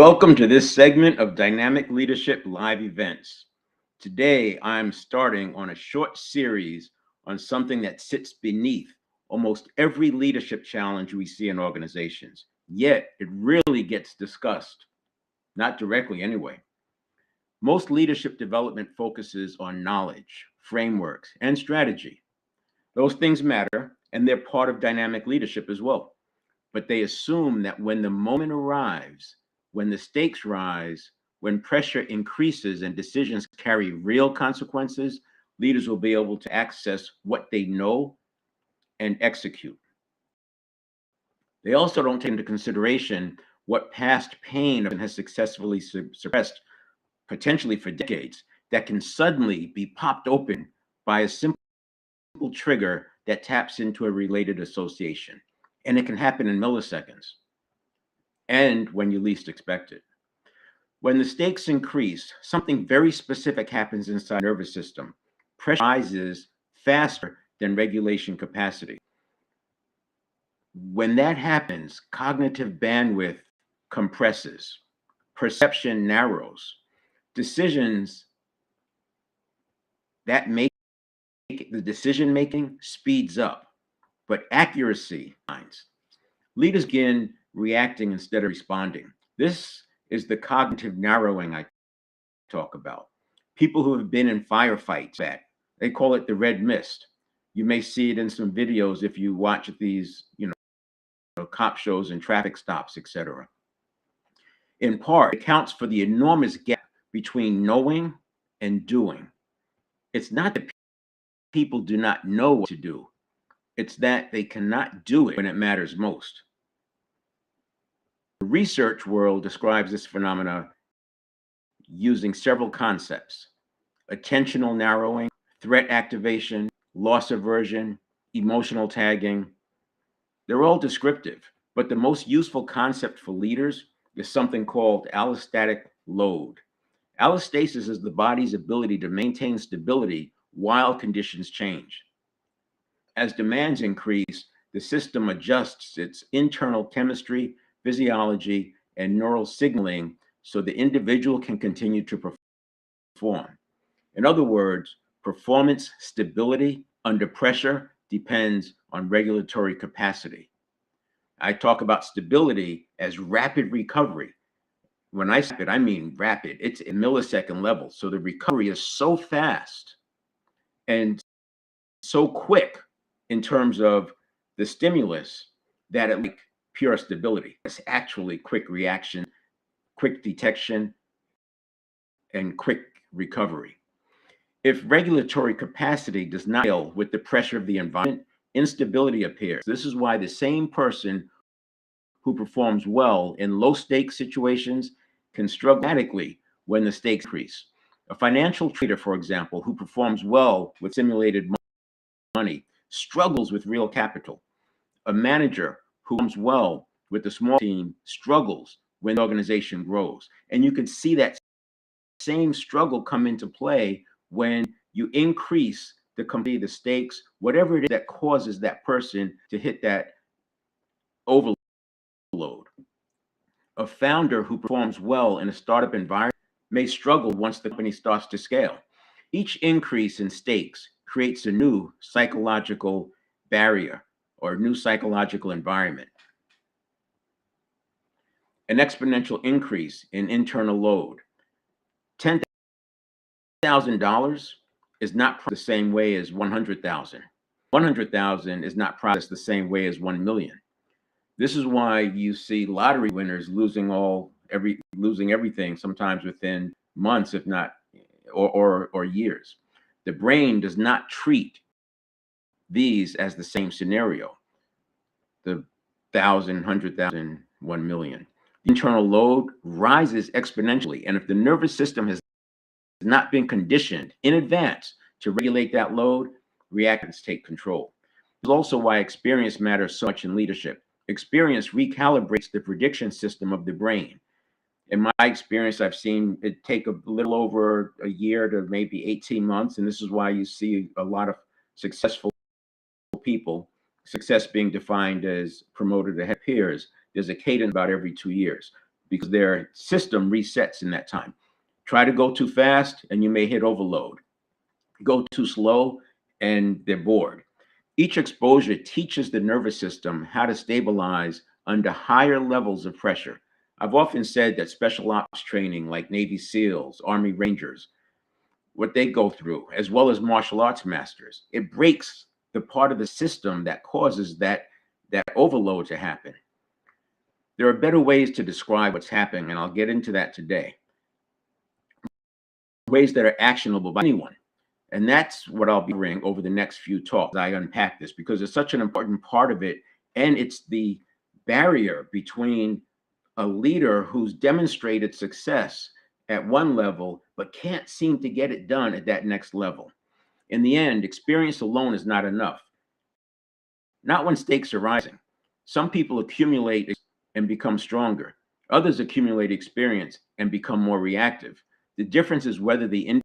Welcome to this segment of Dynamic Leadership Live Events. Today, I'm starting on a short series on something that sits beneath almost every leadership challenge we see in organizations, yet it really gets discussed, not directly anyway. Most leadership development focuses on knowledge, frameworks, and strategy. Those things matter, and they're part of dynamic leadership as well. But they assume that when the moment arrives, when the stakes rise, when pressure increases and decisions carry real consequences, leaders will be able to access what they know and execute. They also don't take into consideration what past pain has successfully suppressed, potentially for decades, that can suddenly be popped open by a simple trigger that taps into a related association. And it can happen in milliseconds and when you least expect it. When the stakes increase, something very specific happens inside the nervous system. Pressure rises faster than regulation capacity. When that happens, cognitive bandwidth compresses, perception narrows, decisions that make the decision making speeds up, but accuracy lines. Leaders begin reacting instead of responding. This is the cognitive narrowing I talk about. People who have been in firefights, that they call it the red mist. You may see it in some videos if you watch these, cop shows and traffic stops, etc. In part, it accounts for the enormous gap between knowing and doing. It's not that people do not know what to do. It's that they cannot do it when it matters most. The research world describes this phenomena using several concepts: attentional narrowing, threat activation, loss aversion, emotional tagging. They're all descriptive, but the most useful concept for leaders is something called allostatic load. Allostasis is the body's ability to maintain stability while conditions change. As demands increase, the system adjusts its internal chemistry, physiology, and neural signaling so the individual can continue to perform. In other words, performance stability under pressure depends on regulatory capacity. I talk about stability as rapid recovery. When I say rapid, I mean rapid. It's a millisecond level. So the recovery is so fast and so quick in terms of the stimulus that it like pure stability. It's actually quick reaction, quick detection, and quick recovery. If regulatory capacity does not scale with the pressure of the environment, instability appears. This is why the same person who performs well in low stakes situations can struggle dramatically when the stakes increase. A financial trader, for example, who performs well with simulated money struggles with real capital. A manager who performs well with a small team struggles when the organization grows. And you can see that same struggle come into play when you increase the company, the stakes, whatever it is that causes that person to hit that overload. A founder who performs well in a startup environment may struggle once the company starts to scale. Each increase in stakes creates a new psychological barrier or new psychological environment. An exponential increase in internal load. $10,000 is not the same way as 100,000. 100,000 is not processed the same way as 1 million. This is why you see lottery winners losing everything, sometimes within months, if not or years. The brain does not treat these as the same scenario. The 1,000, 100,000, 1 million. The internal load rises exponentially, and if the nervous system has not been conditioned in advance to regulate that load, reactions take control. This is also why experience matters so much in leadership. Experience recalibrates the prediction system of the brain. In my experience, I've seen it take a little over a year to maybe 18 months. And this is why you see a lot of successful people, success being defined as promoted ahead of peers. There's a cadence about every 2 years. because their system resets in that time. Try to go too fast and you may hit overload. Go too slow and they're bored. Each exposure teaches the nervous system how to stabilize under higher levels of pressure. I've often said that special ops training, like Navy SEALs, Army Rangers, what they go through, as well as martial arts masters, it breaks the part of the system that causes that overload to happen. There are better ways to describe what's happening, and I'll get into that today. Ways that are actionable by anyone. And that's what I'll be covering over the next few talks. I unpack this because it's such an important part of it. And it's the barrier between a leader who's demonstrated success at one level, but can't seem to get it done at that next level. In the end, experience alone is not enough. Not when stakes are rising. Some people accumulate and become stronger. Others accumulate experience and become more reactive. The difference is whether the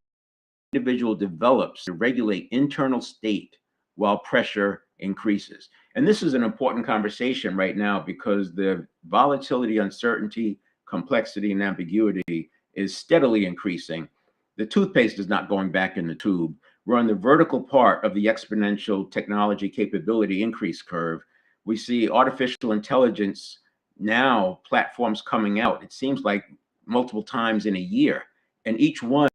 individual develops to regulate internal state while pressure increases. And this is an important conversation right now because the volatility, uncertainty, complexity, and ambiguity is steadily increasing. The toothpaste is not going back in the tube. We're on the vertical part of the exponential technology capability increase curve. We see artificial intelligence now, platforms coming out, it seems like multiple times in a year, and each one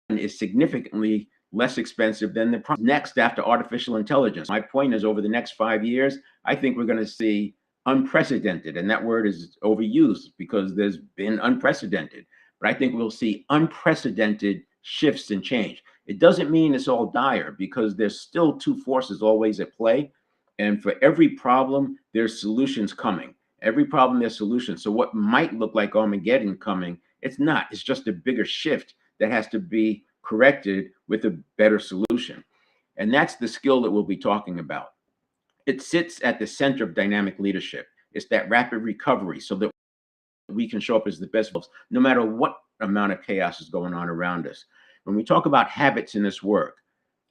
is significantly less expensive than the next after artificial intelligence. My point is, over the next 5 years, I think we're going to see unprecedented, and that word is overused because there's been unprecedented, but I think we'll see unprecedented shifts and change. It doesn't mean it's all dire because there's still two forces always at play. And for every problem, there's solutions coming. Every problem, there's solutions. So what might look like Armageddon coming, it's not. It's just a bigger shift that has to be corrected with a better solution. And that's the skill that we'll be talking about. It sits at the center of dynamic leadership. It's that rapid recovery so that we can show up as the best of us, no matter what amount of chaos is going on around us. When we talk about habits in this work,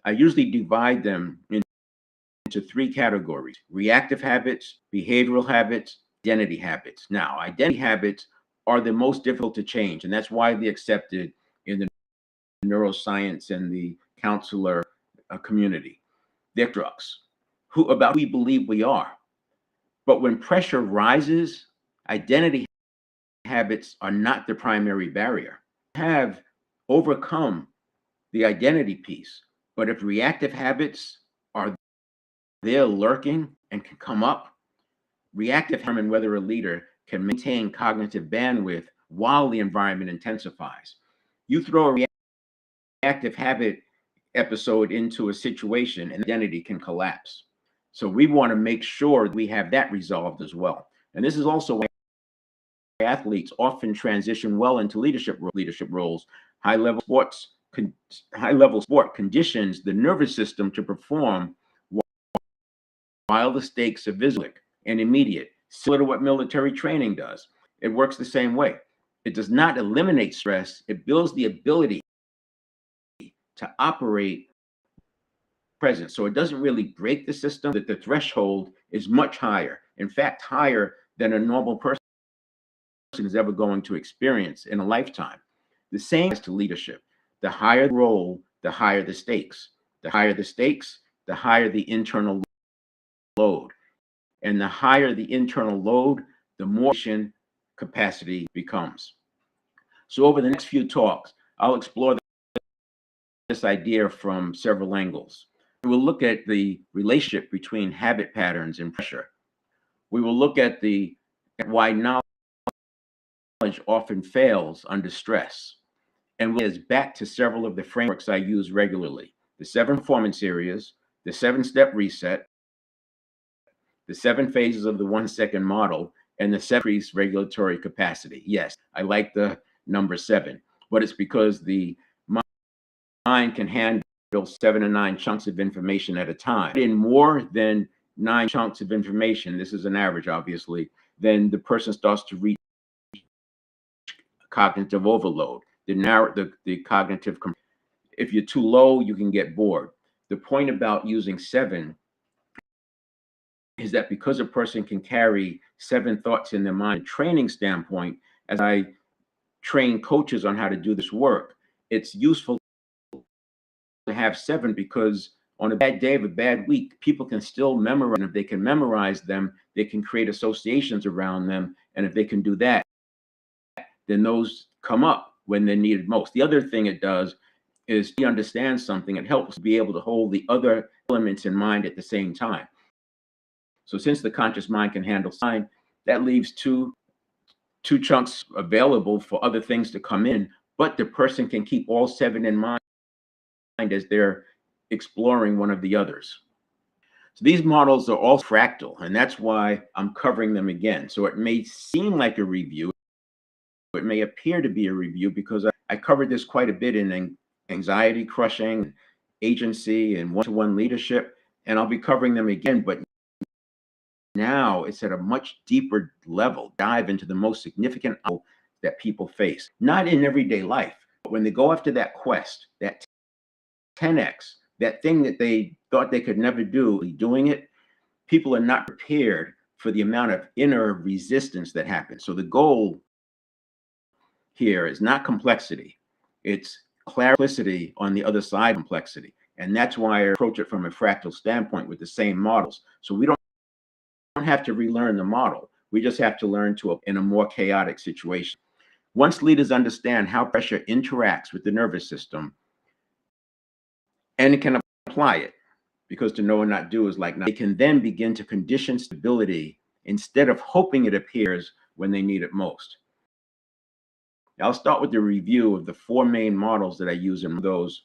I usually divide them into three categories: reactive habits, behavioral habits, identity habits. Now, identity habits are the most difficult to change, and that's widely accepted in the neuroscience and the counselor community. They're drugs who about we believe we are. But when pressure rises, identity habits are not the primary barrier. Have overcome the identity piece. But if reactive habits are there lurking and can come up, reactive determine whether a leader can maintain cognitive bandwidth while the environment intensifies. You throw a reactive habit episode into a situation and identity can collapse. So we want to make sure we have that resolved as well. And this is also why athletes often transition well into leadership roles. High-level sport conditions the nervous system to perform while the stakes are visible and immediate, similar to what military training does. It works the same way. It does not eliminate stress. It builds the ability to operate present. So it doesn't really break the system, that the threshold is much higher. In fact, higher than a normal person is ever going to experience in a lifetime. The same as to leadership. The higher the role, the higher the stakes. The higher the stakes, the higher the internal load. And the higher the internal load, the more capacity becomes. So over the next few talks, I'll explore this idea from several angles. We will look at the relationship between habit patterns and pressure. We will look at why knowledge often fails under stress. And we'll get back to several of the frameworks I use regularly: the 7 performance areas, the 7-step reset, the 7 phases of the 1-second model, and the 7 increased regulatory capacity. Yes, I like the number 7, but it's because the mind can handle 7 to 9 chunks of information at a time. In more than 9 chunks of information, this is an average, obviously, then the person starts to reach cognitive overload. The cognitive, if you're too low, you can get bored. The point about using 7 is that because a person can carry 7 thoughts in their mind, training standpoint, as I train coaches on how to do this work, it's useful to have 7 because on a bad day of a bad week, people can still memorize. And if they can memorize them, they can create associations around them. And if they can do that, then those come up when they're needed most. The other thing it does is to understand something. It helps be able to hold the other elements in mind at the same time. So since the conscious mind can handle sign, that leaves two chunks available for other things to come in, but the person can keep all 7 in mind as they're exploring one of the others. So these models are all fractal, and that's why I'm covering them again. So it may seem like a review, it may appear to be a review because I covered this quite a bit in anxiety crushing, agency, and one-to-one leadership, and I'll be covering them again, but now it's at a much deeper level, dive into the most significant that people face, not in everyday life, but when they go after that quest, that 10x, that thing that they thought they could never do, doing it, people are not prepared for the amount of inner resistance that happens. So the goal here is not complexity, it's clarity on the other side of complexity. And that's why I approach it from a fractal standpoint with the same models. So we don't have to relearn the model. We just have to learn to in a more chaotic situation. Once leaders understand how pressure interacts with the nervous system and can apply it, because to know and not do is like not, they can then begin to condition stability instead of hoping it appears when they need it most. Now, I'll start with the review of the 4 main models that I use in those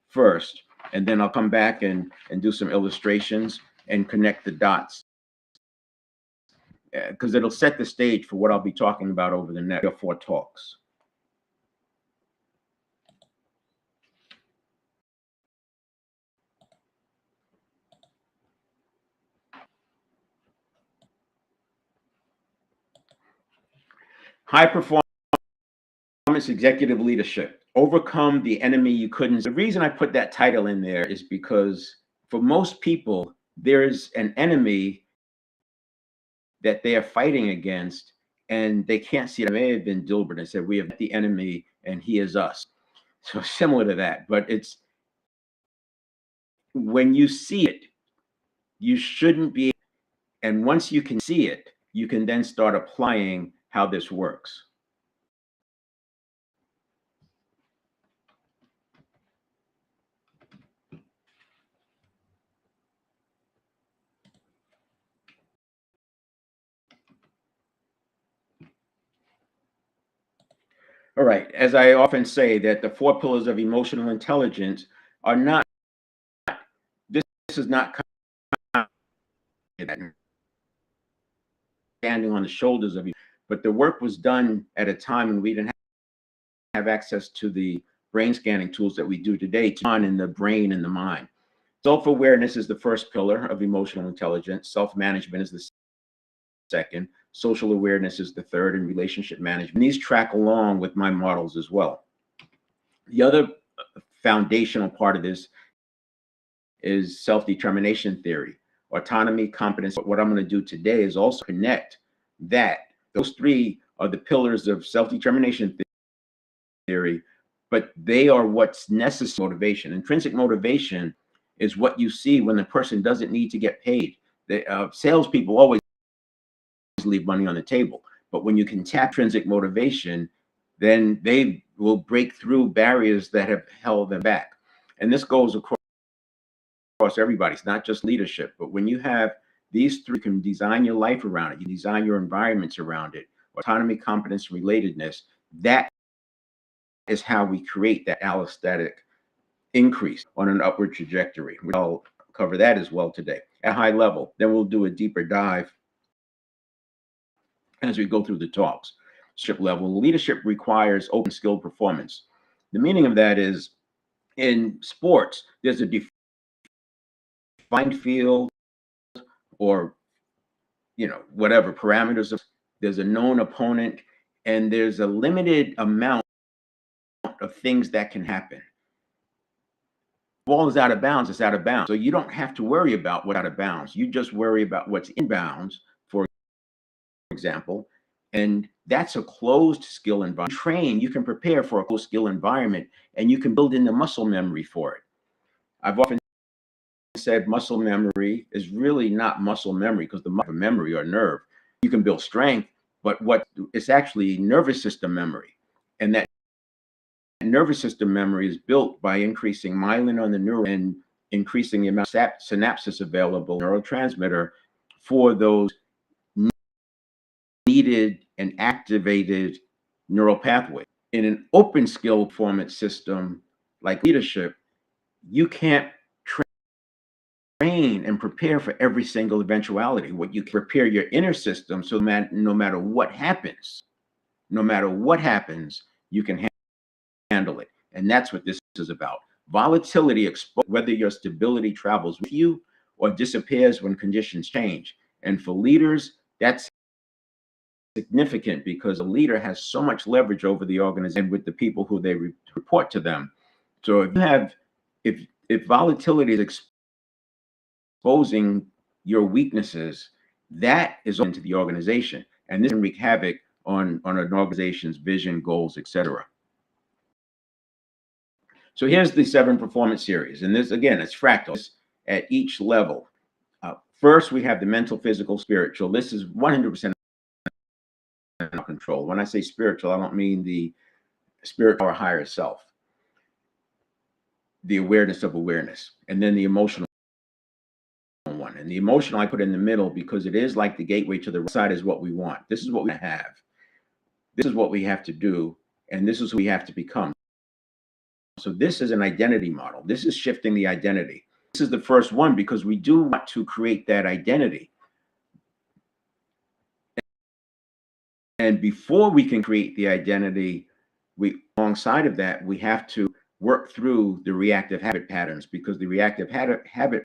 first, and then I'll come back and do some illustrations and connect the dots, because it'll set the stage for what I'll be talking about over the next 4 talks. High performance executive leadership. Overcome the enemy you couldn't. The reason I put that title in there is because for most people, there's an enemy that they are fighting against, and they can't see it. It may have been Dilbert. I said, we have the enemy and he is us. So similar to that, but it's when you see it, you shouldn't be. And once you can see it, you can then start applying how this works. All right. As I often say, that the 4 pillars of emotional intelligence are not, this is not standing on the shoulders of you, but the work was done at a time when we didn't have access to the brain scanning tools that we do today, on in the brain and the mind. Self-awareness is the first pillar of emotional intelligence. Self-management is the second. Social awareness is the third, and relationship management. These track along with my models as well. The other foundational part of this is self-determination theory, autonomy, competence. What I'm going to do today is also connect that. Those 3 are the pillars of self-determination theory, but they are what's necessary. Motivation. Intrinsic motivation is what you see when the person doesn't need to get paid. Salespeople always leave money on the table, but when you can tap intrinsic motivation, then they will break through barriers that have held them back. And this goes across everybody. It's not just leadership, but when you have these 3, you can design your life around it. You design your environments around it. Autonomy, competence, relatedness. That is how we create that allostatic increase on an upward trajectory. I'll cover that as well today at a high level. Then we'll do a deeper dive as we go through the talks. Level leadership requires open skilled performance. The meaning of that is in sports, there's a defined field or whatever parameters. There's a known opponent, and there's a limited amount of things that can happen. ball is out of bounds, it's out of bounds. So you don't have to worry about what's out of bounds. You just worry about what's in bounds, for example. And that's a closed skill environment. You can prepare for a closed skill environment, and you can build in the muscle memory for it. I've often said muscle memory is really not muscle memory, because the memory or nerve, you can build strength, but what it's actually nervous system memory. And that nervous system memory is built by increasing myelin on the neuron and increasing the amount of synapses available neurotransmitter for those needed and activated neural pathways. In an open skill performance system like leadership, you can't train and prepare for every single eventuality. What you can prepare your inner system, so no matter what happens, you can handle it. And that's what this is about. Volatility, whether your stability travels with you or disappears when conditions change. And for leaders, that's significant, because a leader has so much leverage over the organization with the people who they report to them. So if volatility is exposing your weaknesses, that is into the organization, and this can wreak havoc on an organization's vision, goals, etc. So here's the 7 performance series, and this again, it's fractals at each level. First, we have the mental, physical, spiritual. This is 100% control. When I say spiritual, I don't mean the spirit or higher self, the awareness of awareness, and then the emotional one. And the emotional I put in the middle, because it is like the gateway to the right side is what we want. This is what we have. This is what we have to do, and this is who we have to become. So this is an identity model. This is shifting the identity. This is the first one, because we do want to create that identity. And before we can create the identity, alongside of that, we have to work through the reactive habit patterns, because the reactive habit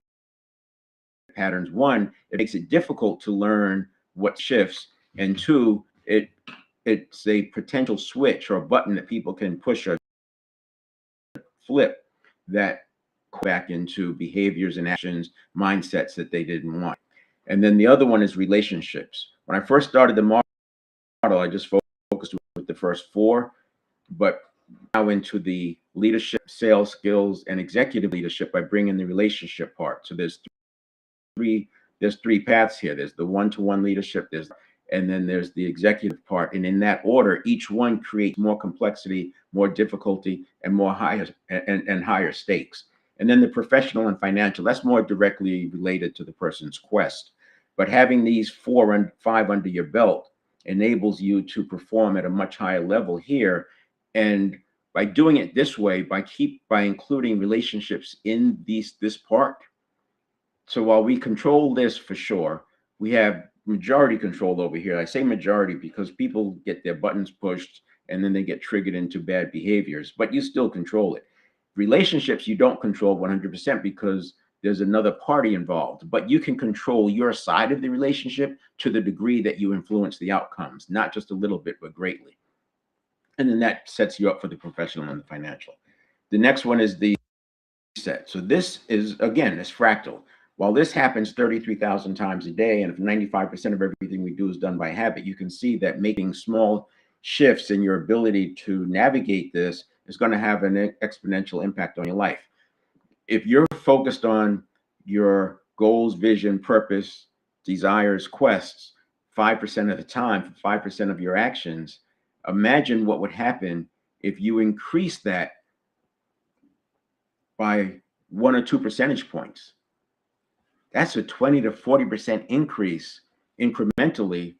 patterns, one, it makes it difficult to learn what shifts, and two, it's a potential switch or a button that people can push or flip that back into behaviors and actions, mindsets that they didn't want. And then the other one is relationships. When I first started the model, I just focused with the first 4, but now into the leadership, sales skills, and executive leadership, by bringing the relationship part. So there's three paths here. There's the one-to-one leadership, and then there's the executive part. And in that order, each one creates more complexity, more difficulty, and higher stakes. And then the professional and financial, that's more directly related to the person's quest. But having these 4 and 5 under your belt enables you to perform at a much higher level here. And by doing it this way, by including relationships in this part. So while we control this for sure, we have majority control over here. I say majority because people get their buttons pushed and then they get triggered into bad behaviors, but you still control it. Relationships, you don't control 100%, because there's another party involved, but you can control your side of the relationship to the degree that you influence the outcomes, not just a little bit, but greatly. And then that sets you up for the professional and the financial. The next one is the set. So this is, again, this fractal. While this happens 33,000 times a day, and if 95% of everything we do is done by habit, you can see that making small shifts in your ability to navigate this is going to have an exponential impact on your life. If you're focused on your goals, vision, purpose, desires, quests, 5% of the time, 5% of your actions, imagine what would happen if you increase that by 1 or 2 percentage points. That's a 20 to 40% increase incrementally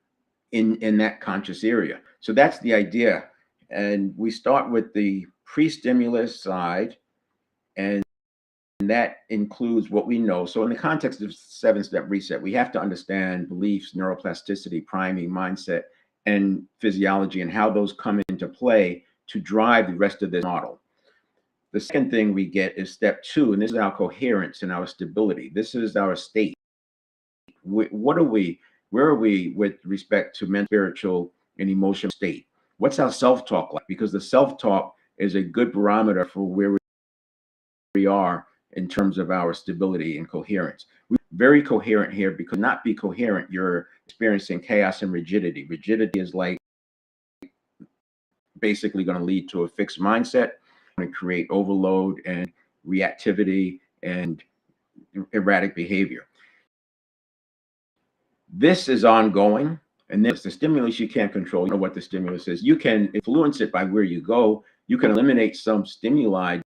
in that conscious area. So that's the idea. And we start with the pre-stimulus side, and that includes what we know. So in the context of 7-step reset, we have to understand beliefs, neuroplasticity, priming, mindset, and physiology, and how those come into play to drive the rest of this model. The second thing we get is step 2, and this is our coherence and our stability. This is our state. Where are we with respect to mental, spiritual, and emotional state? What's our self-talk like? Because the self-talk is a good barometer for where we are in terms of our stability and coherence. We're very coherent here, because not be coherent, you're experiencing chaos and rigidity. Rigidity is like basically going to lead to a fixed mindset and create overload and reactivity and erratic behavior. This is ongoing, and this the stimulus you can't control. You know what the stimulus is. You can influence it by where you go. You can eliminate some stimuli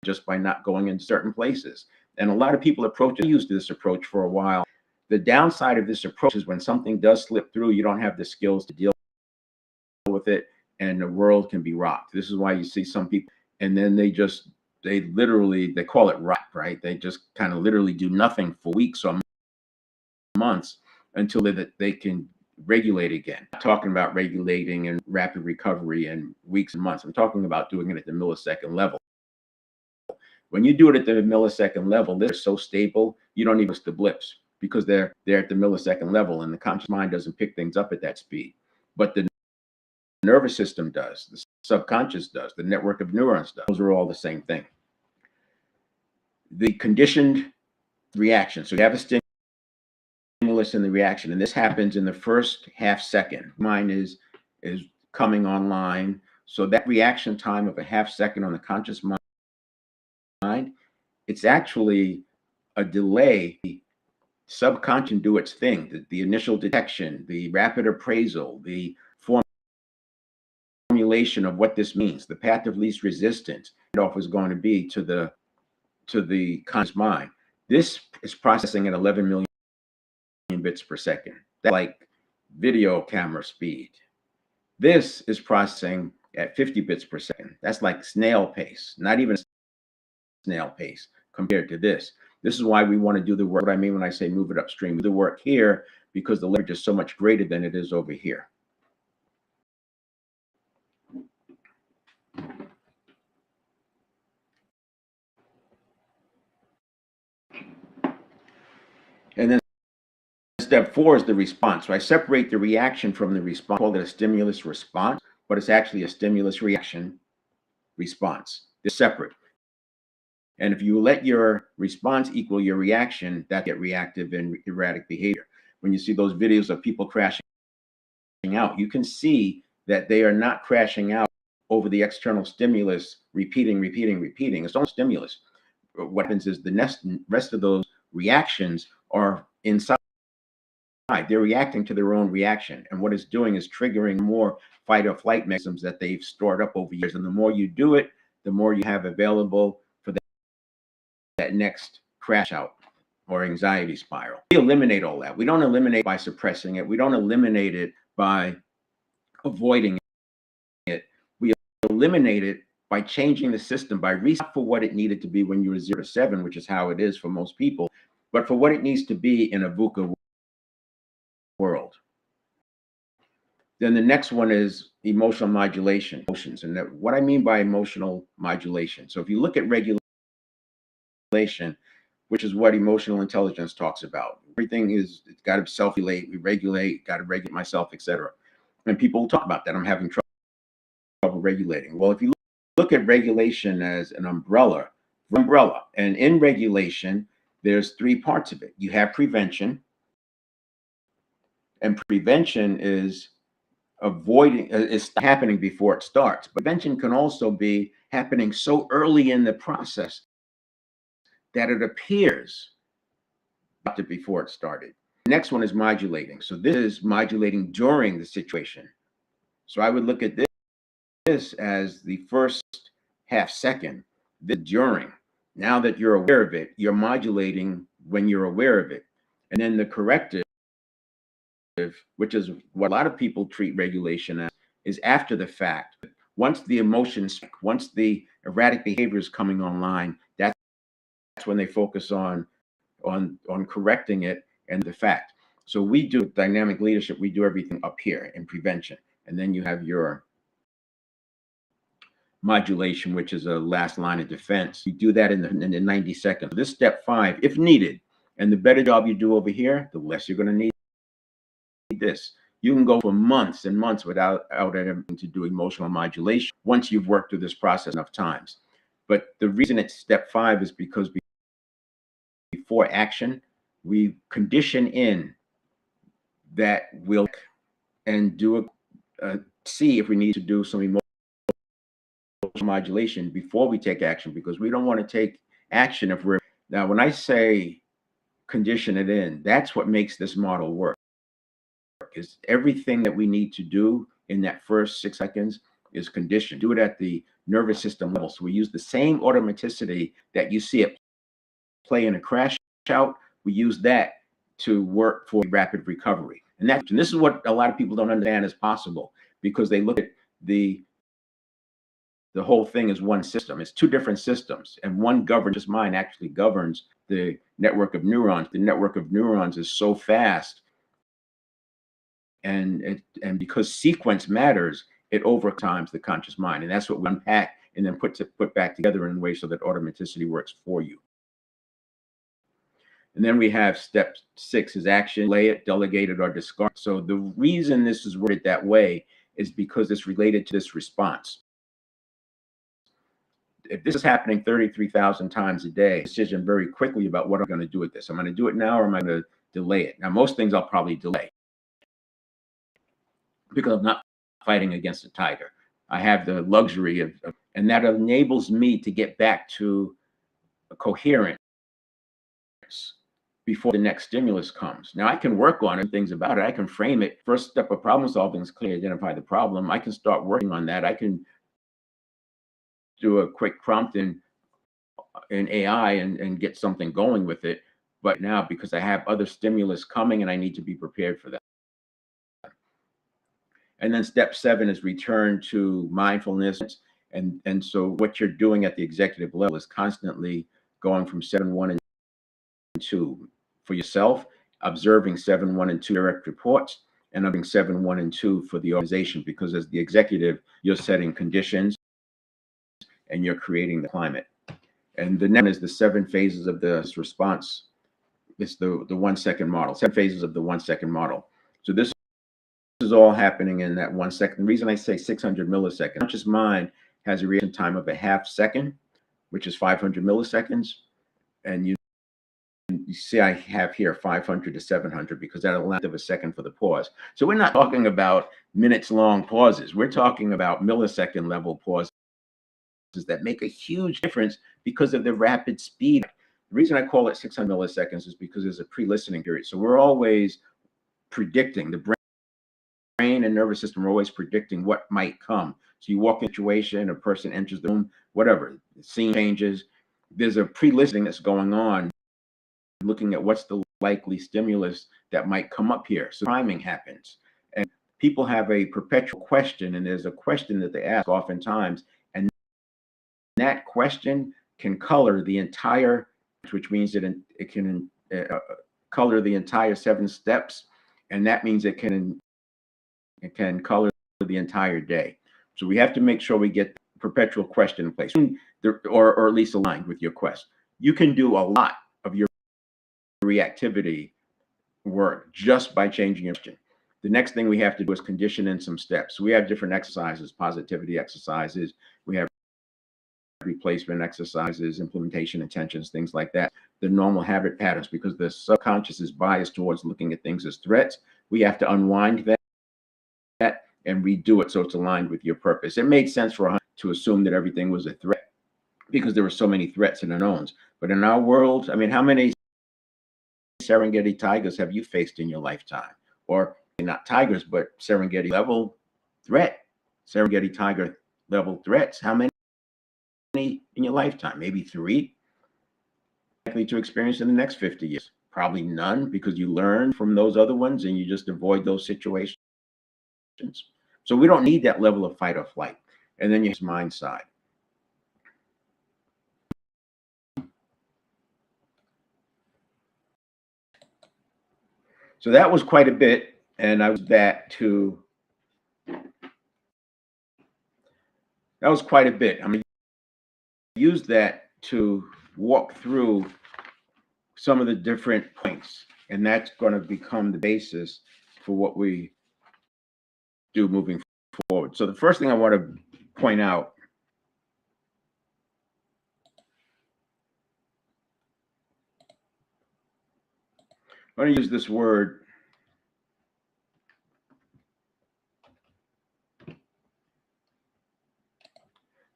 just by not going in certain places. And a lot of people used this approach for a while. The downside of this approach is when something does slip through, you don't have the skills to deal with it, and the world can be rocked. This is why you see some people, and then they literally, they call it rot, right? They just kind of literally do nothing for weeks or months until they can regulate again. I'm not talking about regulating and rapid recovery in weeks and months. I'm talking about doing it at the millisecond level. When you do it at the millisecond level, they're so stable, you don't even notice the blips, because they're at the millisecond level, and the conscious mind doesn't pick things up at that speed. But the nervous system does, the subconscious does, the network of neurons does. Those are all the same thing. The conditioned reaction. So you have a stimulus and the reaction, and this happens in the first half second. Mind is coming online. So that reaction time of a half second on the conscious mind, it's actually a delay. Subconscious can do its thing, the initial detection, the rapid appraisal, the formulation of what this means, the path of least resistance is going to be to the conscious mind. This is processing at 11 million bits per second. That's like video camera speed. This is processing at 50 bits per second. That's like snail pace, not even snail pace compared to this. This is why we want to do the work. What I mean when I say move it upstream, do the work here, because the leverage is so much greater than it is over here. And then step 4 is the response. So I separate the reaction from the response. I call it a stimulus response, but it's actually a stimulus reaction response. They're separate. And if you let your response equal your reaction, that get reactive and erratic behavior. When you see those videos of people crashing out, you can see that they are not crashing out over the external stimulus, repeating. It's all stimulus. What happens is the rest of those reactions are inside. They're reacting to their own reaction. And what it's doing is triggering more fight or flight mechanisms that they've stored up over years. And the more you do it, the more you have available for that next crash out or anxiety spiral. We eliminate all that. We don't eliminate by suppressing it. We don't eliminate it by avoiding it. We eliminate it by changing the system, by resetting for what it needed to be when you were 0 to 7, which is how it is for most people, but for what it needs to be in a VUCA world. Then the next one is emotional modulation. Emotions, and what I mean by emotional modulation. So if you look at regulation, which is what emotional intelligence talks about, everything is, it's got to self-regulate, got to regulate myself, etc. And people talk about that. I'm having trouble regulating. Well, if you look at regulation as an umbrella, and in regulation, there's 3 parts of it. You have prevention, and prevention is avoiding, it's happening before it starts. But prevention can also be happening so early in the process that it appears before it started. The next one is modulating. So this is modulating during the situation. So I would look at this as the first half second, the during. Now that you're aware of it, you're modulating when you're aware of it. And then the corrective, which is what a lot of people treat regulation as, is after the fact. Once the emotions, once the erratic behavior is coming online, that's when they focus on correcting it and the fact. So we do dynamic leadership, we do everything up here in prevention. And then you have your modulation, which is a last line of defense. You do that in the 90 seconds. This step 5, if needed, and the better job you do over here, the less you're going to need this. You can go for months and months without having to do emotional modulation once you've worked through this process enough times. But the reason it's step 5 is because before action, we condition in that we'll and do see if we need to do some emotional modulation before we take action, because we don't want to take action if we're now. When I say condition it in, that's what makes this model work. Is everything that we need to do in that first 6 seconds is conditioned. Do it at the nervous system level. So we use the same automaticity that you see it play in a crash out. We use that to work for rapid recovery. And this is what a lot of people don't understand is possible, because they look at the whole thing as one system. It's two different systems, and one governs, just mine actually governs the network of neurons. The network of neurons is so fast, and because sequence matters, it overtimes the conscious mind, and that's what we unpack and then put back together in a way so that automaticity works for you. And then we have step 6 is action, lay it, delegate it, or discard. So the reason this is worded that way is because it's related to this response. If this is happening 33,000 times a day, decision very quickly about what I'm going to do with this. I'm going to do it now, or am I going to delay it? Now, most things I'll probably delay, because I'm not fighting against a tiger. I have the luxury of, and that enables me to get back to a coherence before the next stimulus comes. Now I can work on it, things about it. I can frame it. First step of problem solving is clearly identify the problem. I can start working on that. I can do a quick prompt in AI and get something going with it. But now, because I have other stimulus coming and I need to be prepared for that. And then step 7 is return to mindfulness. And so what you're doing at the executive level is constantly going from 7, 1, and 2 for yourself, observing 7, 1, and 2 direct reports, and observing 7, 1, and 2 for the organization, because as the executive, you're setting conditions and you're creating the climate. And the next is the 7 phases of the response. It's the 1 second model, 7 phases of the 1 second model. So this is all happening in that 1 second. The reason I say 600 milliseconds, conscious mind has a reaction time of a half second, which is 500 milliseconds. And you see I have here 500 to 700, because that's a length of a second for the pause. So we're not talking about minutes long pauses. We're talking about millisecond level pauses that make a huge difference because of the rapid speed. The reason I call it 600 milliseconds is because there's a pre-listening period. So we're always predicting, the brain and nervous system are always predicting what might come. So you walk in a situation, a person enters the room, whatever, the scene changes. There's a pre-listening that's going on, looking at what's the likely stimulus that might come up here. So priming happens. And people have a perpetual question, and there's a question that they ask oftentimes. And that question can color the entire, which means that it can color the entire 7 steps. And that means it can color the entire day. So we have to make sure we get the perpetual question in place, or at least aligned with your quest. You can do a lot of your reactivity work just by changing your question. The next thing we have to do is condition in some steps. So we have different exercises, positivity exercises. We have replacement exercises, implementation intentions, things like that. The normal habit patterns, because the subconscious is biased towards looking at things as threats. We have to unwind that and redo it so it's aligned with your purpose. It made sense for us to assume that everything was a threat because there were so many threats and unknowns. But in our world, I mean, how many Serengeti tigers have you faced in your lifetime? Or not tigers, but Serengeti level threat, Serengeti tiger level threats. How many in your lifetime? Maybe 3. Likely to experience in the next 50 years? Probably none, because you learn from those other ones and you just avoid those situations. So we don't need that level of fight or flight. And then you have mind side. So that was quite a bit, and I was back to, that was quite a bit. I'm going to use that to walk through some of the different points, and that's going to become the basis for what we do moving forward. So the first thing I want to point out I'm going to use this word. I'm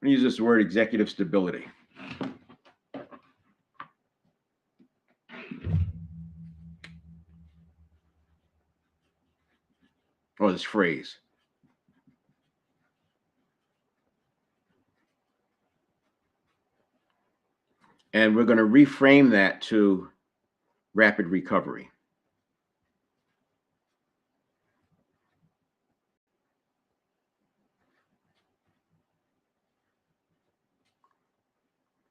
going to use this word executive stability. Or this phrase. And we're going to reframe that to rapid recovery.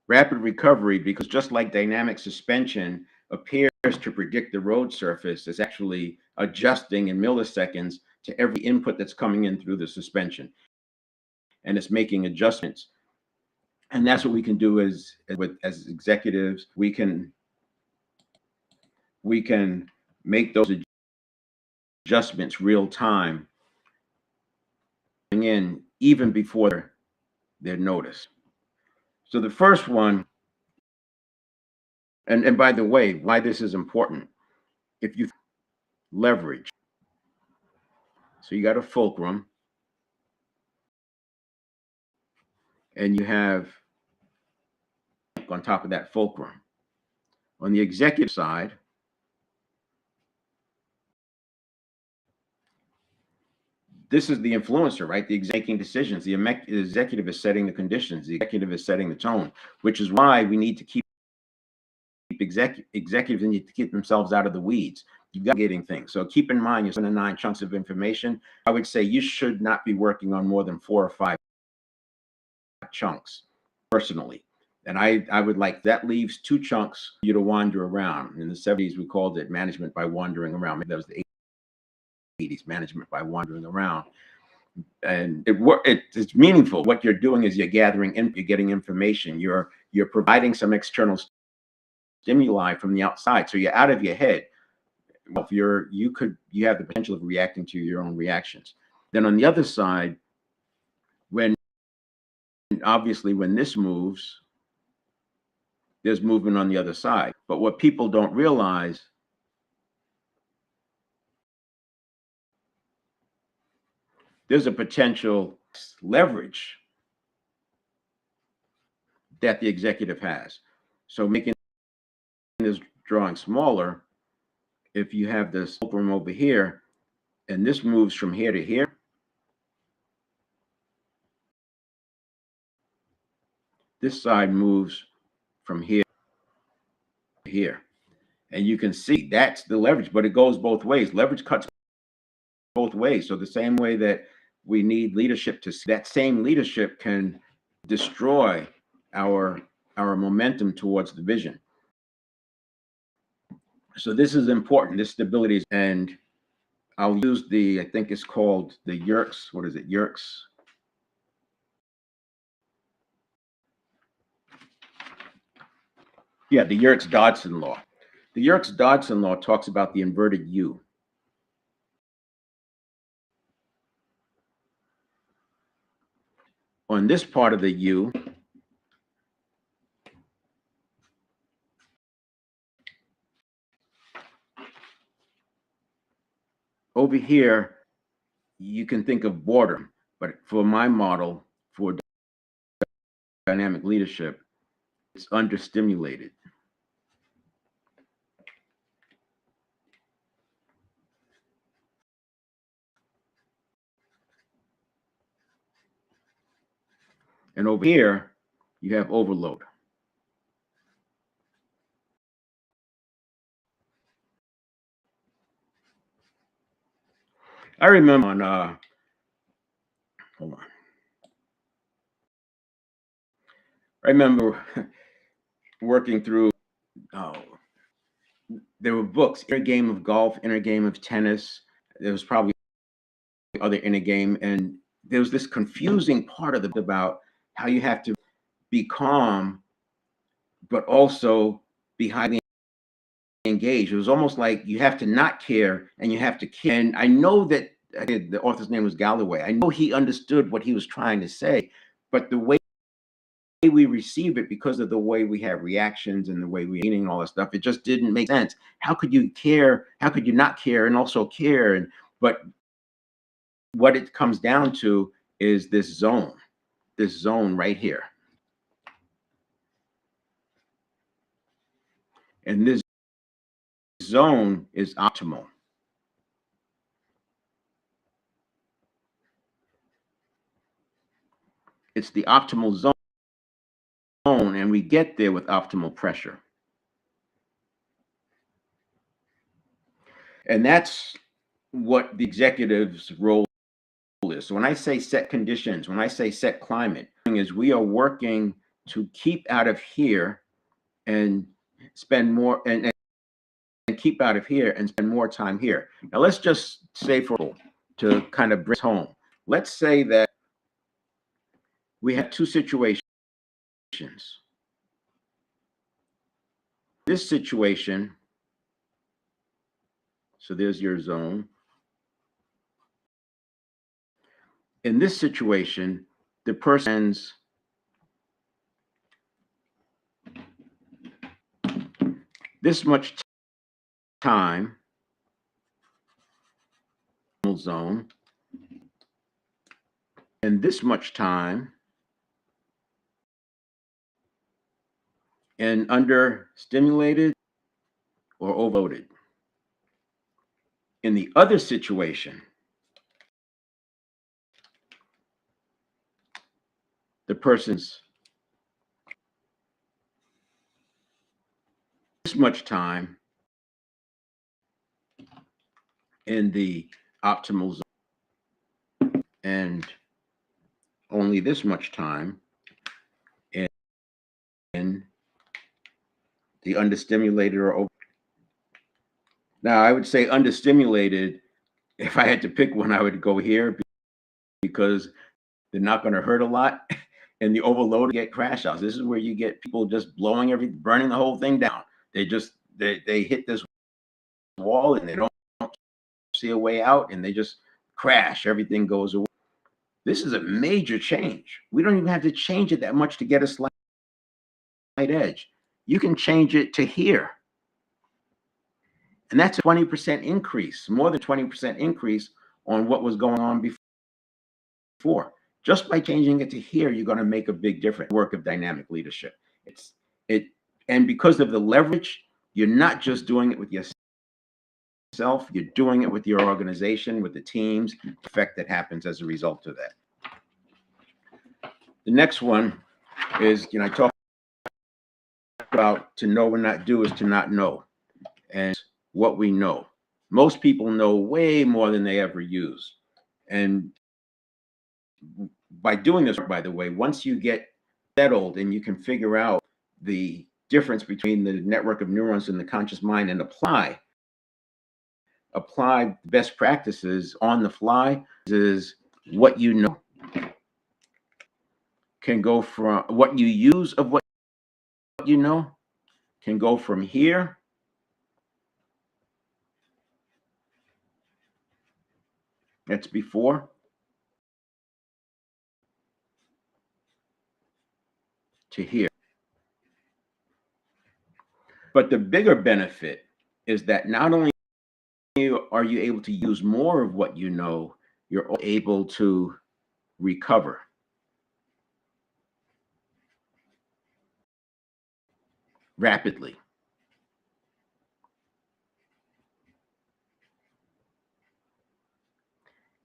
Rapid recovery, because just like dynamic suspension appears to predict the road surface, it's actually adjusting in milliseconds to every input that's coming in through the suspension. And it's making adjustments. And that's what we can do as executives. We can make those adjustments real time in even before they're noticed. So the first one, and by the way, why this is important, if you leverage, so you got a fulcrum and you have on top of that fulcrum. On the executive side, this is the influencer, right? The making decisions. The executive is setting the conditions. The executive is setting the tone, which is why we need to keep executives need to keep themselves out of the weeds. You've got getting things. So keep in mind, you're sending 9 chunks of information. I would say you should not be working on more than 4 or 5 chunks personally. And I would like that leaves 2 chunks for you to wander around. In the 70s, we called it management by wandering around. Maybe that was the 80s, management by wandering around. And it's meaningful. What you're doing is you're gathering, you're getting information. You're providing some external stimuli from the outside. So you're out of your head. Well, if you have the potential of reacting to your own reactions. Then on the other side, obviously when this moves, there's movement on the other side. But what people don't realize there's a potential leverage that the executive has. So making this drawing smaller, if you have this fulcrum over here, and this moves from here to here, this side moves from here to here. And you can see that's the leverage, but it goes both ways. Leverage cuts both ways. So the same way that we need leadership to see, that same leadership can destroy our momentum towards the vision. So this is important. This stability is, and I'll use I think it's called the Yerkes. What is it? Yerkes. Yeah, the Yerkes-Dodson law. The Yerkes-Dodson law talks about the inverted U. On this part of the U, over here, you can think of boredom, but for my model for dynamic leadership, it's understimulated. And over here, you have overload. I remember on, hold on. I remember working through, there were books, Inner Game of Golf, Inner Game of Tennis. There was probably other inner game. And there was this confusing part of about how you have to be calm, but also be highly engaged. It was almost like you have to not care and you have to care. And I know that the author's name was Galloway. I know he understood what he was trying to say, but the way we receive it, because of the way we have reactions and the way we eating and all that stuff, it just didn't make sense. How could you care? How could you not care and also care? And but what it comes down to is this zone right here. And this zone is optimal. It's the optimal zone, and we get there with optimal pressure. And that's what the executive's role is. So when I say set conditions, when I say set climate, is we are working to keep out of here and spend more and keep out of here and spend more time here. Now let's just say, for to kind of bring it home, let's say that we have two situations. This situation, so there's your zone. In this situation, the person spends this much time in the zone and this much time in understimulated or overloaded. In the other situation, the person's this much time in the optimal zone and only this much time in the understimulated or over. Now, I would say understimulated. If I had to pick one, I would go here because they're not going to hurt a lot. And the overloaded get crash outs. This is where you get people just burning the whole thing down. They hit this wall and they don't see a way out, and they just crash. Everything goes away. This is a major change. We don't even have to change it that much to get a slight edge. You can change it to here. And that's a 20% increase, more than 20% increase on what was going on before. Just by changing it to here, you're going to make a big difference. Work of dynamic leadership. And because of the leverage, you're not just doing it with yourself, you're doing it with your organization, with the teams, the effect that happens as a result of that. The next one is, I talk about to know and not do is to not know. And what we know. Most people know way more than they ever use. And by doing this, by the way, once you get settled and you can figure out the difference between the network of neurons in the conscious mind and apply best practices on the fly, is what you know can go from what you use of what you know can go from here that's before to here. But the bigger benefit is that not only are you able to use more of what you know, you're able to recover. Rapidly.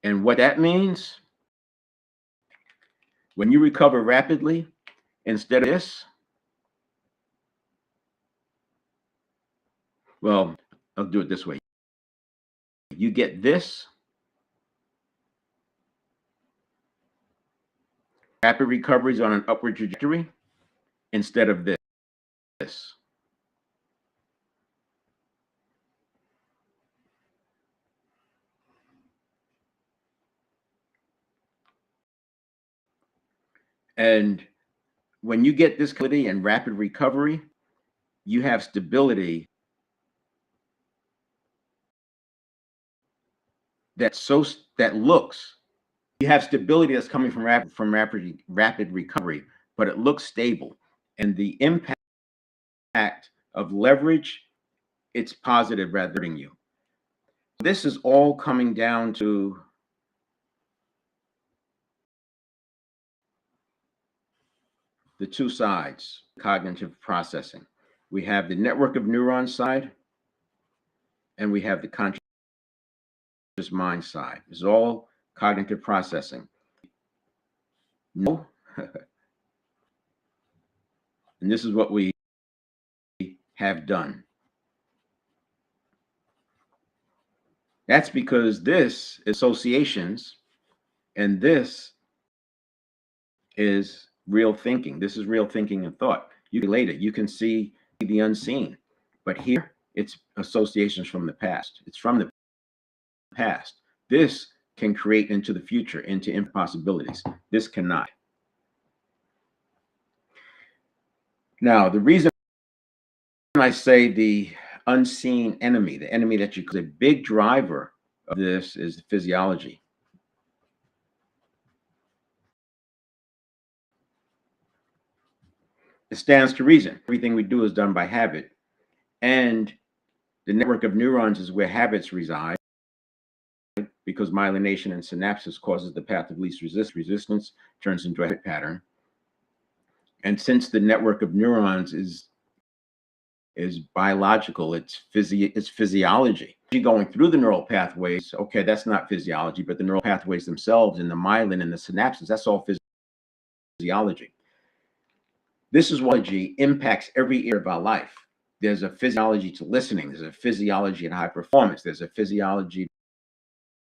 And what that means, when you recover rapidly, instead of this, well, I'll do it this way. You get this rapid recoveries on an upward trajectory instead of this. And when you get this clarity and rapid recovery, you have stability that looks. You have stability that's coming from rapid recovery, but it looks stable. And the impact of leverage, it's positive rather than you. This is all coming down to the two sides, cognitive processing. We have the network of neurons side, and we have the conscious mind side. It's all cognitive processing. No, and this is what we have done. That's because this is associations, and this is real thinking. This is real thinking and thought. You can relate it. You can see the unseen. But here, it's associations from the past. It's from the past. This can create into the future, into impossibilities. This cannot. Now, the reason I say the unseen enemy, the enemy that you, the big driver of this is physiology. It stands to reason. Everything we do is done by habit. And the network of neurons is where habits reside, because myelination and synapses causes the path of least resistance, turns into a habit pattern. And since the network of neurons is biological, it's physiology. Going through the neural pathways, okay, that's not physiology, but the neural pathways themselves and the myelin and the synapses, that's all physiology. This is why physiology impacts every area of our life. There's a physiology to listening. There's a physiology to high performance. There's a physiology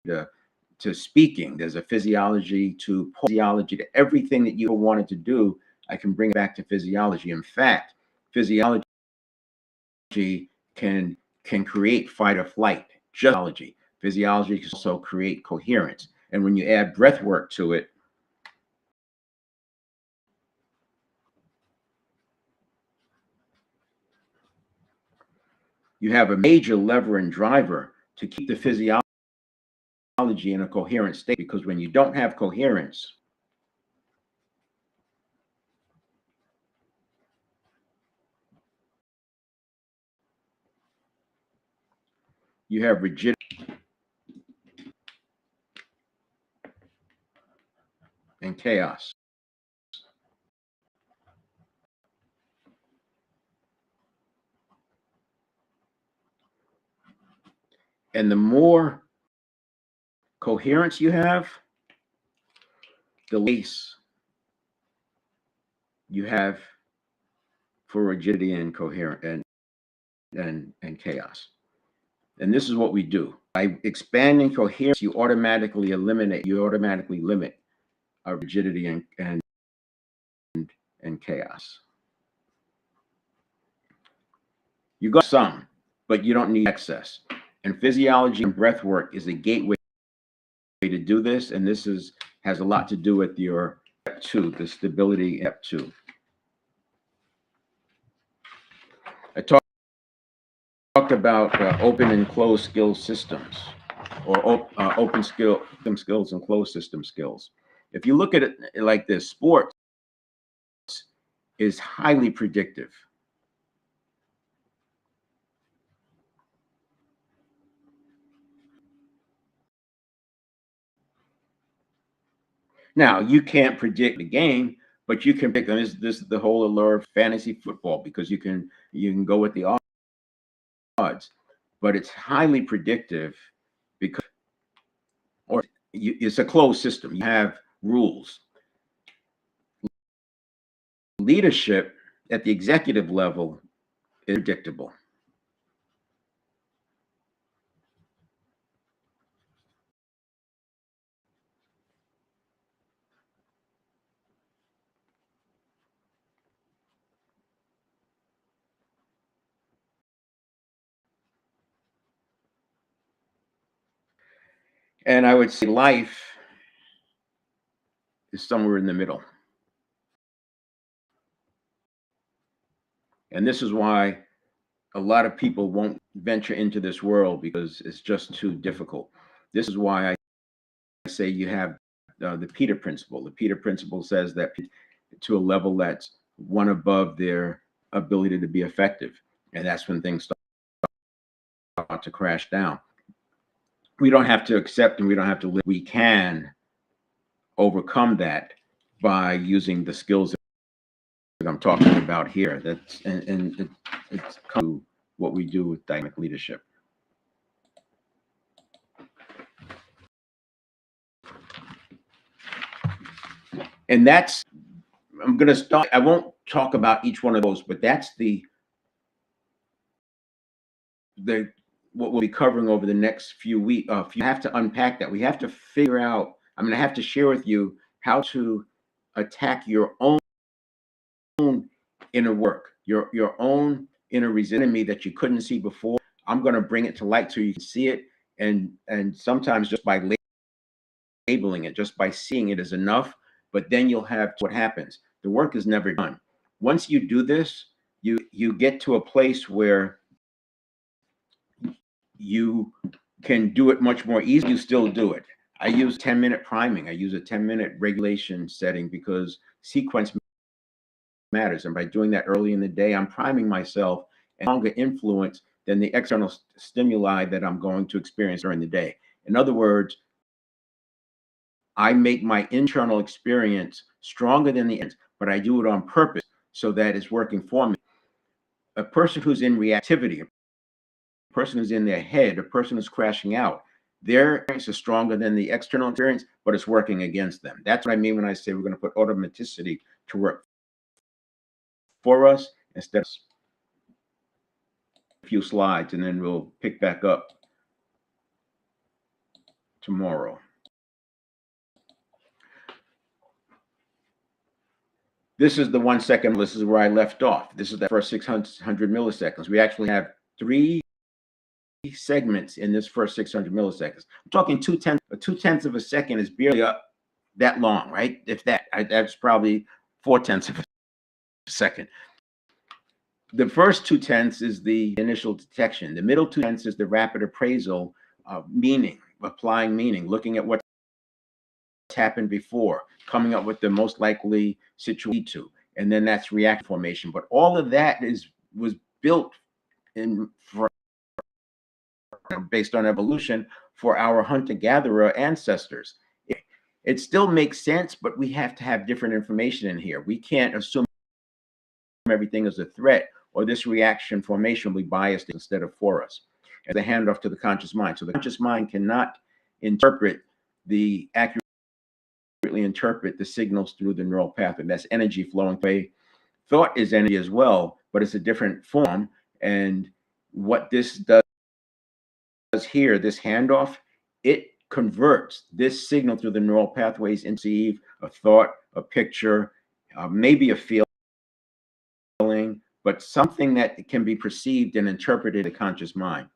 to speaking. There's a physiology to everything that you wanted to do. I can bring it back to physiology. In fact, physiology can create fight or flight. Physiology can also create coherence. And when you add breath work to it, you have a major lever and driver to keep the physiology in a coherent state. Because when you don't have coherence, you have rigidity and chaos. And the more coherence you have, the less you have for rigidity and coherence and chaos. And this is what we do. By expanding coherence, you automatically limit our rigidity and chaos. You got some, but you don't need excess. And physiology and breath work is a gateway to do this. And this has a lot to do with your step 2, the stability step 2. I talked about open and closed skill systems, or open skills and closed system skills. If you look at it like this, sports is highly predictive. Now, you can't predict the game, but you can pick. And this is the whole allure of fantasy football, because you can go with the odds, but it's highly predictive because, it's a closed system. You have rules. Leadership at the executive level is predictable. And I would say life is somewhere in the middle. And this is why a lot of people won't venture into this world, because it's just too difficult. This is why I say you have the Peter principle. The Peter principle says that to a level that's one above their ability to be effective. And that's when things start to crash down. We don't have to accept and we don't have to live. We can overcome that by using the skills that I'm talking about here. That's it's come to what we do with dynamic leadership. And that's, I'm going to start. I won't talk about each one of those, but that's the what we'll be covering over the next few weeks. You have to unpack that. We have to figure out. I'm going to have to share with you how to attack your own inner work, your own inner enemy that you couldn't see before. I'm going to bring it to light so you can see it, and sometimes just by labeling it, just by seeing it is enough. But then you'll have what happens. The work is never done. Once you do this, you get to a place where you can do it much more easily. You still do it. I use 10-minute priming. I use a 10-minute regulation setting because sequence matters. And by doing that early in the day, I'm priming myself and longer influence than the external stimuli that I'm going to experience during the day. In other words, I make my internal experience stronger than the end, but I do it on purpose so that it's working for me. A person who's in reactivity, a person who's in their head, a person who's crashing out, their experience is stronger than the external experience, but it's working against them. That's what I mean when I say we're going to put automaticity to work for us instead of a few slides, and then we'll pick back up tomorrow. This is the 1 second. This is where I left off. This is the first 600 milliseconds. We actually have 3 segments in this first 600 milliseconds. I'm talking 2/10 of a second is barely that long, right? If that, that's probably 4/10 of a second. The first 2/10 is the initial detection. The middle 2/10 is the rapid appraisal of meaning, applying meaning, looking at what's happened before, coming up with the most likely situation, and then that's reaction formation. But all of that was built based on evolution for our hunter-gatherer ancestors. It still makes sense, but we have to have different information in here. We can't assume everything is a threat, or this reaction formation will be biased instead of for us. As a handoff to the conscious mind. So the conscious mind cannot accurately interpret the signals through the neural pathway. That's energy flowing away. Thought is energy as well, but it's a different form. And what this does here, this handoff, it converts this signal through the neural pathways into a thought, a picture, maybe a feeling, but something that can be perceived and interpreted in the conscious mind.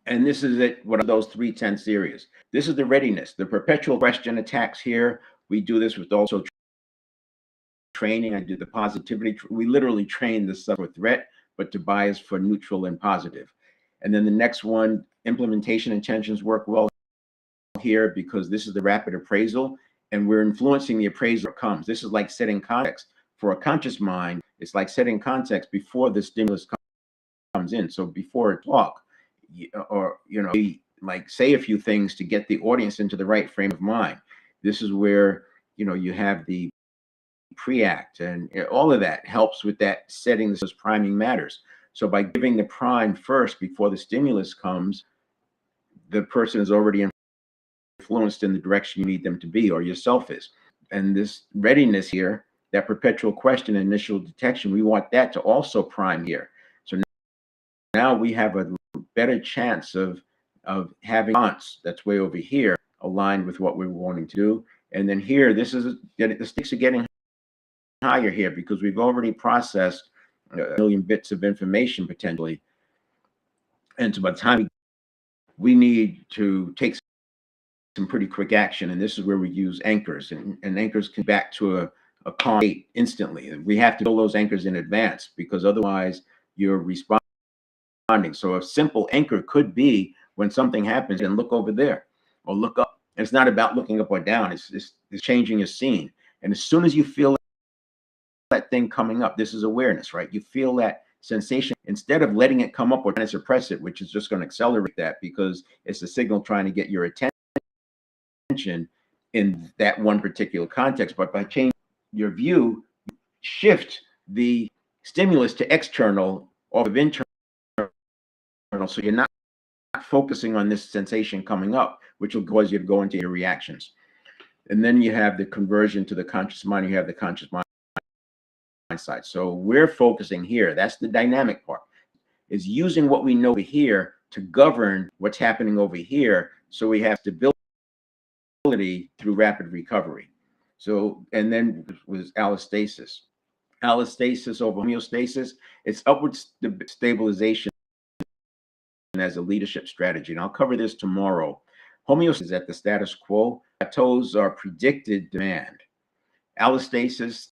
And this is it, one of those 3/10 areas. This is the readiness, the perpetual question attacks here. We do this with also training. I do the positivity. We literally train the sub for threat, but to bias for neutral and positive. And then the next one, implementation intentions work well here because this is the rapid appraisal, and we're influencing the appraisal that comes. This is like setting context. For a conscious mind, it's like setting context before the stimulus comes in. So before a talk, or like say a few things to get the audience into the right frame of mind. This is where you have the pre-act, and all of that helps with that setting. This is priming matters. So by giving the prime first before the stimulus comes, the person is already influenced in the direction you need them to be, or yourself is. And this readiness here, that perpetual question, initial detection, we want that to also prime here. So now we have a better chance of having response that's way over here aligned with what we're wanting to do. And then here, the stakes are getting higher here because we've already processed a million bits of information potentially. And so by the time we need to take some pretty quick action, and this is where we use anchors, and anchors can back to a calm state instantly. And we have to build those anchors in advance because otherwise you're responding. So a simple anchor could be when something happens, and look over there or look up. And it's not about looking up or down. It's changing your scene. And as soon as you feel that thing coming up, this is awareness, right? You feel that sensation, instead of letting it come up or trying to suppress it, which is just going to accelerate that because it's a signal trying to get your attention in that one particular context. But by changing your view, shift the stimulus to external or of internal, so you're not focusing on this sensation coming up, which will cause you to go into your reactions. And then you have the conversion to the conscious mind. You have the conscious mind side. So we're focusing here. That's the dynamic part, is using what we know over here to govern what's happening over here. So we have stability through rapid recovery. So, and then was allostasis. Allostasis over homeostasis, it's upward stabilization as a leadership strategy. And I'll cover this tomorrow. Homeostasis is at the status quo. Plateaus are predicted demand. Allostasis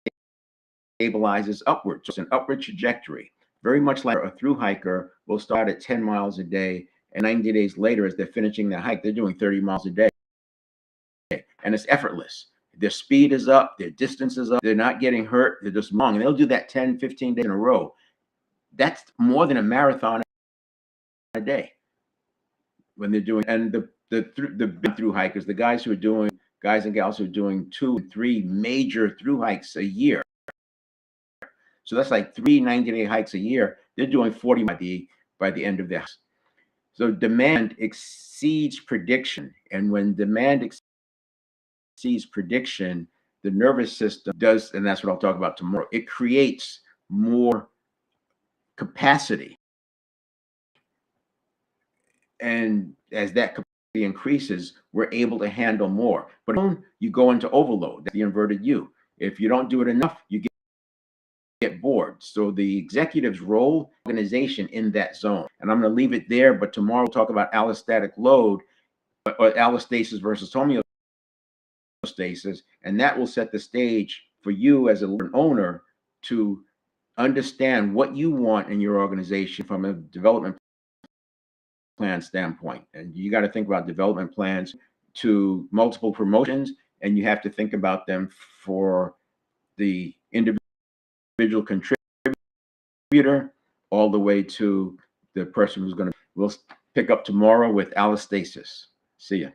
stabilizes upward. So it's an upward trajectory. Very much like a through hiker will start at 10 miles a day, and 90 days later, as they're finishing their hike, they're doing 30 miles a day. And it's effortless. Their speed is up, their distance is up, they're not getting hurt, they're just long. And they'll do that 10, 15 days in a row. That's more than a marathon a day when they're doing. And the through hikers, the guys and gals who are doing 2 and 3 major through hikes a year. So that's like 3 90-day hikes a year. They're doing 40 by the end of this. So demand exceeds prediction. And when demand exceeds prediction, the nervous system does, and that's what I'll talk about tomorrow, it creates more capacity. And as that capacity increases, we're able to handle more. But when you go into overload, that's the inverted U. If you don't do it enough, you get bored. So the executive's role, organization in that zone. And I'm going to leave it there, but tomorrow we'll talk about allostatic load or allostasis versus homeostasis, and that will set the stage for you as an owner to understand what you want in your organization from a development plan standpoint. And you got to think about development plans to multiple promotions, and you have to think about them for the individual contributor all the way to the person who's going to. We'll pick up tomorrow with allostasis. See ya.